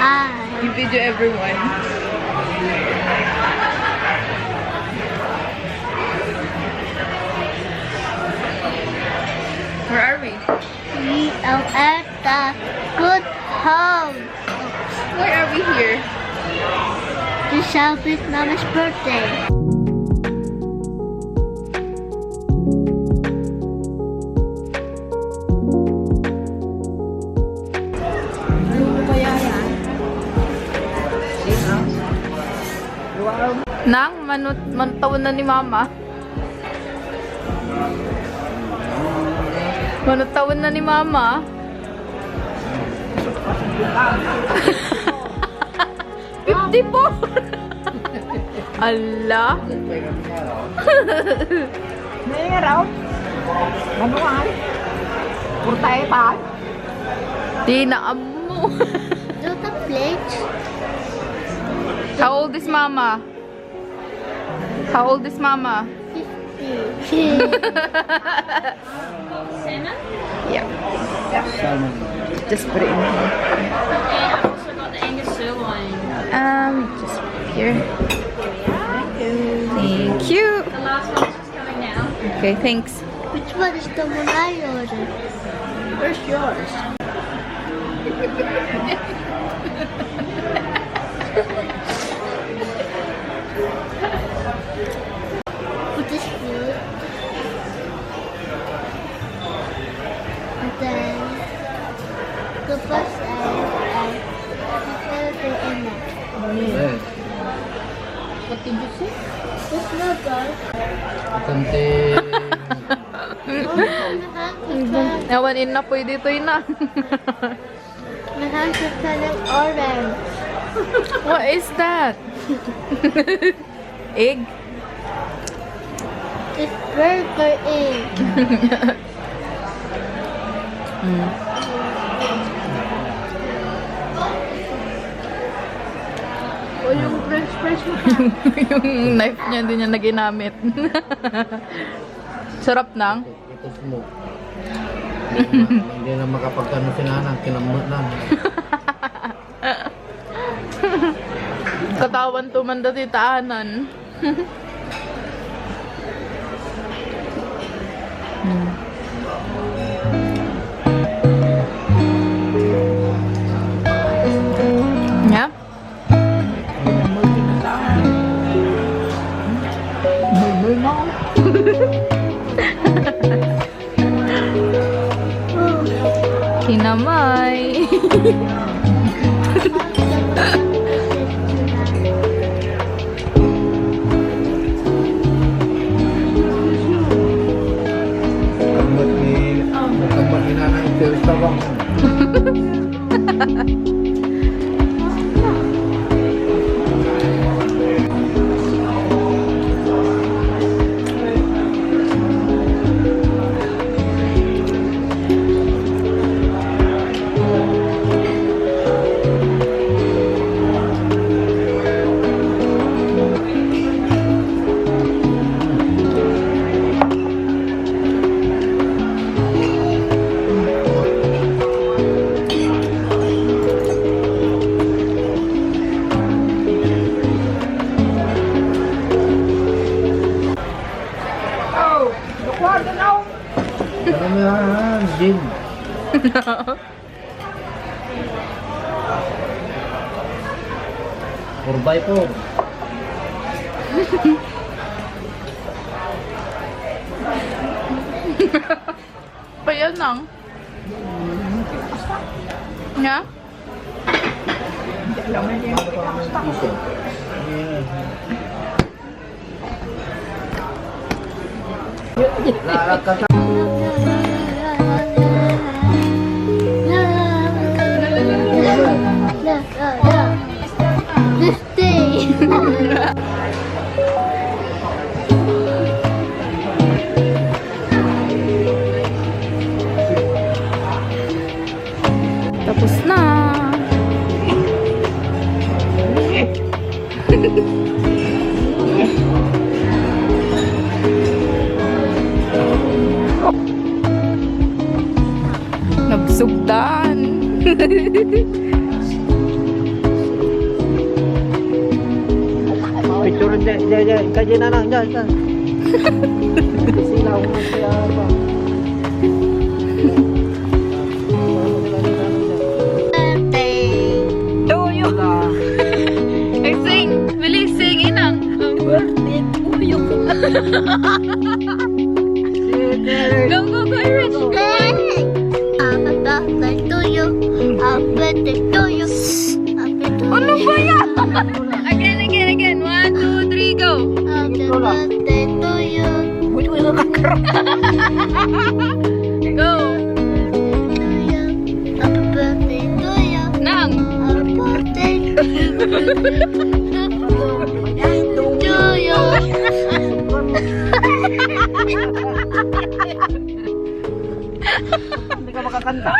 You video everyone. Where are we? We are at the good home Why are we here? to celebrate Mama's birthday. Nang, mantawan na ni Mama. Manutawan na ni Mama. 54! Ala! Meron. Manual. Purtay pa. Di na amo. Do the plate. How old is Mama? How old is Mama? 50. Yeah. Just put it in here. And I've also got the Angus sirloin. Just here. Thank you. The last one's just coming now. Okay, thanks. Which one is the one I ordered? Where's yours? Put this food. And then the first I put in there. What did you say? It's not good. Something. Ewan in na pwede ito na. My hands are turning orange. What is that? Egg? It's burger egg. O yung french mo. Yung knife niya, hindi niya na ginamit. Sarap nang. Ito smoke. Hindi na makapagkano si Nanang, kinamot na. Katawan tumanda si Taanan. Yeah? Mulmul mo. Kinamay. Kambat ni Nanang, ito sa bang. Ano yan? Gin. Purbay po. Payan nang. Yeah? Lalagkas This day. Tapos na. Nabsugdan. Picture dyan. Kaya na lang. Dyan. Silaw mo siya pa. Birthday. To you. Sing. Bilis, sing. Inang. Birthday to you. Go, Iris. Happy birthday to you. Happy birthday to you. Happy to Ano ba yan? Again. 1, 2, 3, go. Happy birthday to you. Go. Happy birthday to you. Nang. Happy birthday to you. Hindi ka makakanta.